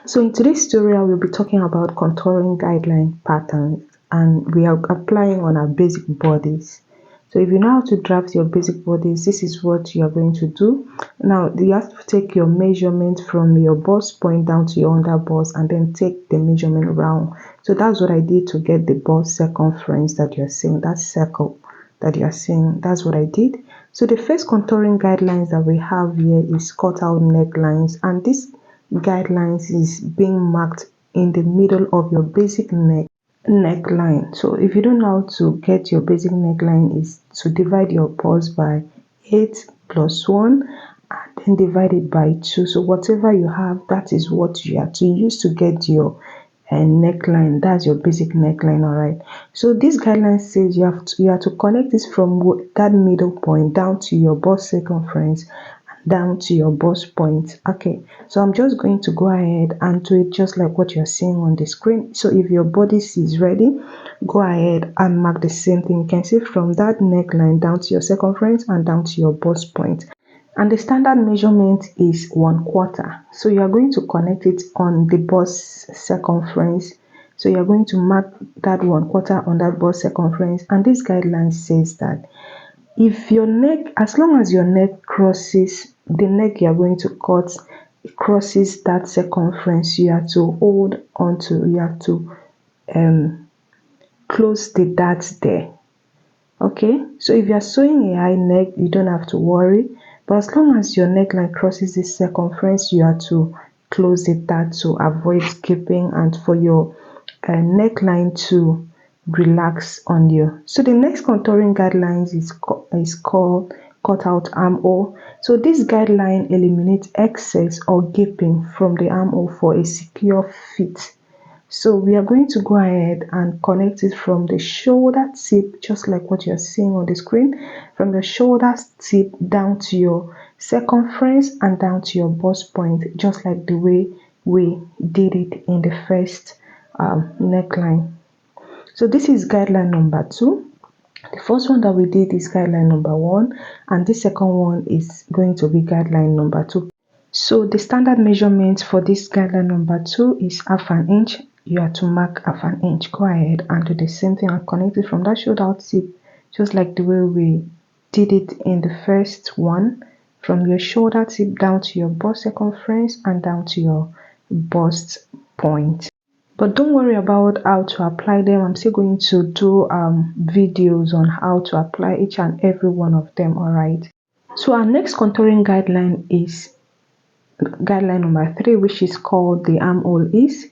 So in today's tutorial, we'll be talking about contouring guideline patterns and we are applying on our basic bodies. So if you know how to draft your basic bodies, this is what you are going to do. Now, you have to take your measurement from your bust point down to your under bust and then take the measurement round. So that's what I did to get the bust circumference that you're seeing, that circle that you're seeing. That's what I did. So the first contouring guidelines that we have here is cutout necklines, and this guidelines is being marked in the middle of your basic neckline. So if you don't know how to get your basic neckline, is to divide your bust by 8 plus 1 and then divide it by 2. So whatever you have, that is what you have to use to get your neckline. That's your basic neckline. All right, so this guideline says you have to connect this from that middle point down to your bust circumference, down to your bust point. Okay, so I'm just going to go ahead and do it just like what you're seeing on the screen. So if your bodice is ready, go ahead and mark the same thing. You can see from that neckline down to your circumference and down to your bust point. And the standard measurement is 1/4. So you are going to connect it on the bust circumference. So you are going to mark that 1/4 on that bust circumference. And this guideline says that if your neck, as long as your neck crosses the neck you are going to cut, crosses that circumference, you have to hold on to, you have to close the dart there. Okay, so if you are sewing a high neck, you don't have to worry, but as long as your neckline crosses this circumference, you have to close the dart to avoid gaping and for your neckline to relax on you. So the next contouring guidelines is called cutout armhole. So this guideline eliminates excess or gaping from the armhole for a secure fit. So we are going to go ahead and connect it from the shoulder tip, just like what you're seeing on the screen, from the shoulder tip down to your circumference and down to your bust point, just like the way we did it in the first neckline. So this is guideline number 2. The first one that we did is guideline number 1, and the second one is going to be guideline number 2. So the standard measurement for this guideline number 2 is 1/2 inch. You have to mark 1/2 inch. Go ahead and do the same thing and connect it from that shoulder tip, just like the way we did it in the first one, from your shoulder tip down to your bust circumference and down to your bust point. But don't worry about how to apply them. I'm still going to do videos on how to apply each and every one of them. All right, so our next contouring guideline is guideline number 3, which is called the armhole ease,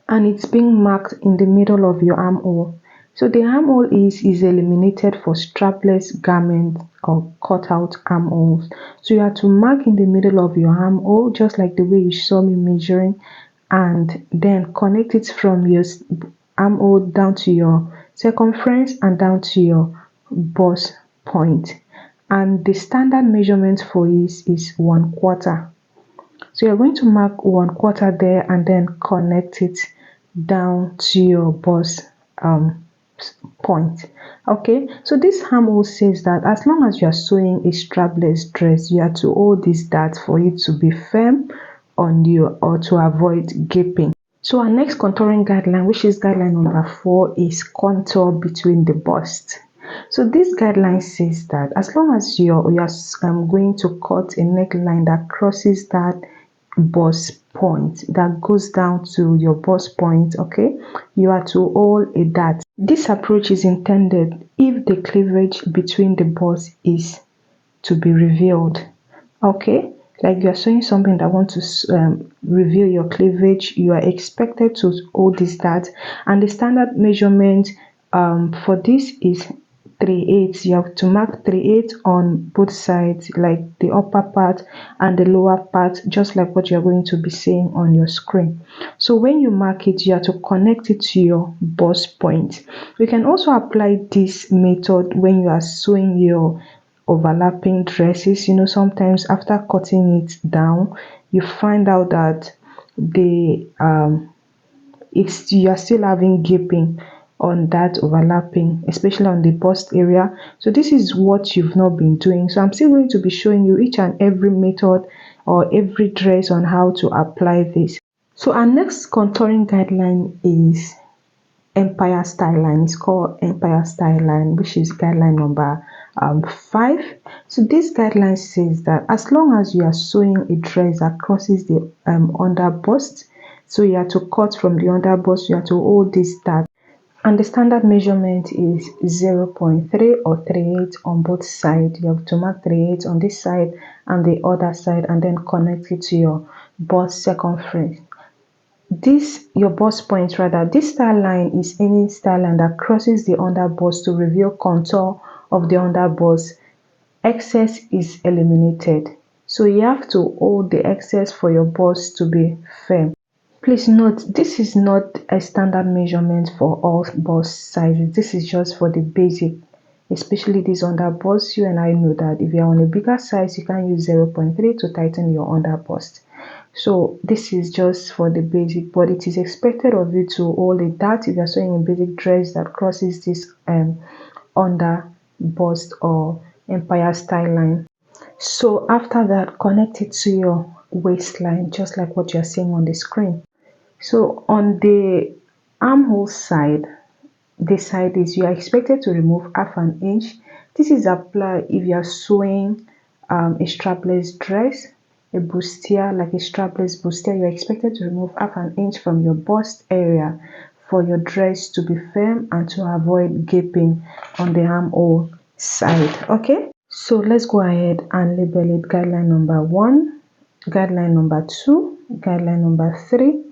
and it's being marked in the middle of your armhole. So the armhole ease is eliminated for strapless garments or cutout armholes. So you have to mark in the middle of your armhole, just like the way you saw me measuring, and then connect it from your armhole down to your circumference and down to your bust point. And the standard measurement for this is 1/4. So you're going to mark 1/4 there and then connect it down to your bust point. Okay, so this armhole says that as long as you are sewing a strapless dress, you have to hold this dart for it to be firm on you or to avoid gaping. So our next contouring guideline, which is guideline number 4, is contour between the bust. So this guideline says that as long as you're going to cut a neckline that crosses that bust point, that goes down to your bust point, okay, you are to hold a dart. This approach is intended if the cleavage between the bust is to be revealed. Okay, like you are sewing something that want to reveal your cleavage, you are expected to hold this dart, and the standard measurement for this is 3/8. You have to mark 3/8 on both sides, like the upper part and the lower part, just like what you're going to be seeing on your screen. So when you mark it, you have to connect it to your bust point. You can also apply this method when you are sewing your overlapping dresses. You know, sometimes after cutting it down, you find out that the you are still having gaping on that overlapping, especially on the bust area. So this is what you've not been doing. So I'm still going to be showing you each and every method or every dress on how to apply this. So our next contouring guideline is Empire Style Line. It's called Empire Style Line, which is guideline number 5. So this guideline says that as long as you are sewing a dress that crosses the under bust, so you have to cut from the under bust, you have to hold this dart, and the standard measurement is 0.3 or 3/8 on both sides. You have to mark 3/8 on this side and the other side, and then connect it to your bust circumference. This your bust point rather, this style line is any style line that crosses the under bust to reveal contour of the under bust. Excess is eliminated. So you have to hold the excess for your bust to be firm. Please note, this is not a standard measurement for all bust sizes. This is just for the basic, especially this under bust. You and I know that if you're on a bigger size, you can use 0.3 to tighten your under bust. So this is just for the basic, but it is expected of you to hold a dart if you're sewing a basic dress that crosses this under bust or empire style line. So after that, connect it to your waistline, just like what you're seeing on the screen. So on the armhole side, this side is you are expected to remove half an inch. This is applied if you are sewing a strapless dress, a bustier, like a strapless bustier. You are expected to remove half an inch from your bust area for your dress to be firm and to avoid gaping on the armhole side. Okay, so let's go ahead and label it guideline number 1, guideline number 2, guideline number 3,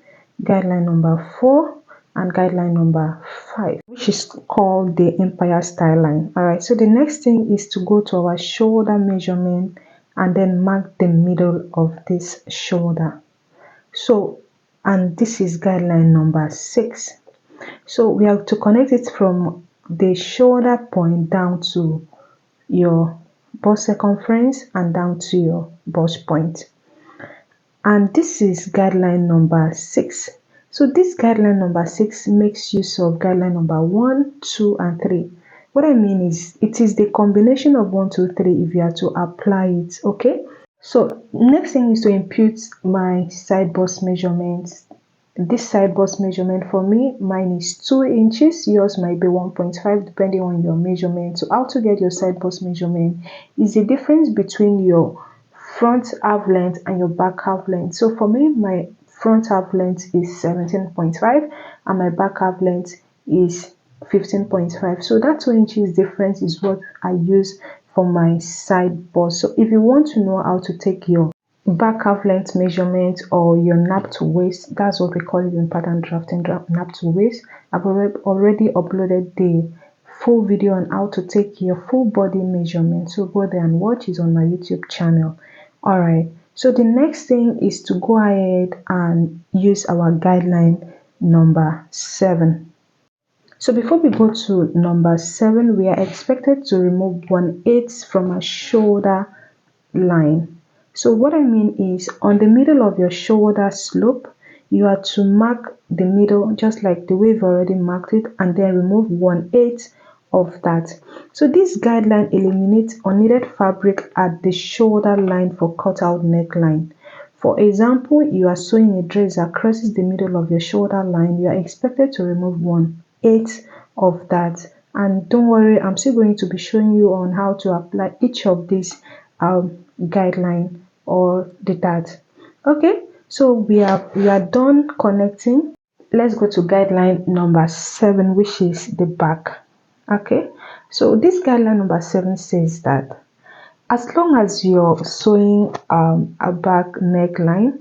guideline number 4, and guideline number 5, which is called the Empire Style Line. All right, so the next thing is to go to our shoulder measurement and then mark the middle of this shoulder. So, and this is guideline number 6. So we have to connect it from the shoulder point down to your bust circumference and down to your bust point. And this is guideline number 6. So this guideline number 6 makes use of guideline number 1, 2, and 3. What I mean is it is the combination of 1, 2, 3 if you are to apply it. Okay, so next thing is to impute my side bust measurements. This side bust measurement for me, mine is 2 inches, yours might be 1.5 depending on your measurement. So how to get your side bust measurement is the difference between your front half length and your back half length. So for me, my front half length is 17.5 and my back half length is 15.5. So that 2 inches difference is what I use for my side bust. So if you want to know how to take your back half length measurement or your nap to waist, that's what we call it in pattern drafting, nap to waist, I've already uploaded the full video on how to take your full body measurement. So go there and watch it on my YouTube channel. All right, so the next thing is to go ahead and use our guideline number 7. So before we go to number 7, we are expected to remove 1/8 from our shoulder line. So what I mean is on the middle of your shoulder slope, you are to mark the middle just like the way you've already marked it, and then remove 1/8 of that. So this guideline eliminates unneeded fabric at the shoulder line for cutout neckline. For example, you are sewing a dress that crosses the middle of your shoulder line, you are expected to remove 1/8 of that. And don't worry, I'm still going to be showing you on how to apply each of these guideline or the dart. Okay, so we are done connecting. Let's go to guideline number 7, which is the back. Okay, so this guideline number 7 says that as long as you're sewing a back neckline,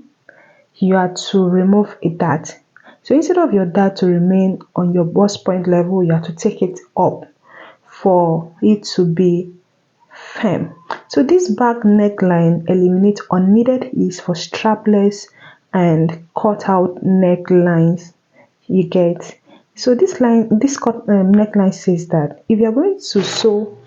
you are to remove a dart. So instead of your dart to remain on your bust point level, you have to take it up for it to be firm. So this back neckline eliminates unneeded ease for strapless and cut out necklines. You get. So this neckline says that if you are going to sew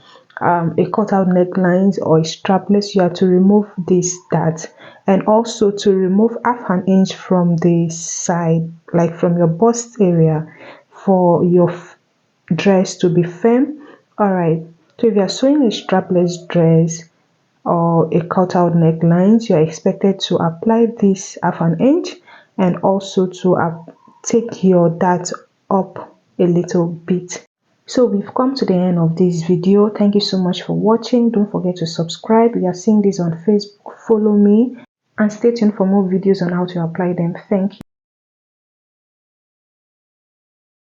a cutout necklines or a strapless, you have to remove this dart, and also to remove half an inch from the side, like from your bust area, for your dress to be firm. All right, so if you are sewing a strapless dress or a cutout necklines, you are expected to apply this half an inch and also to take your dart up a little bit. So we've come to the end of this video. Thank you so much for watching. Don't forget to subscribe. You are seeing this on Facebook, follow me, and stay tuned for more videos on how to apply them. Thank you.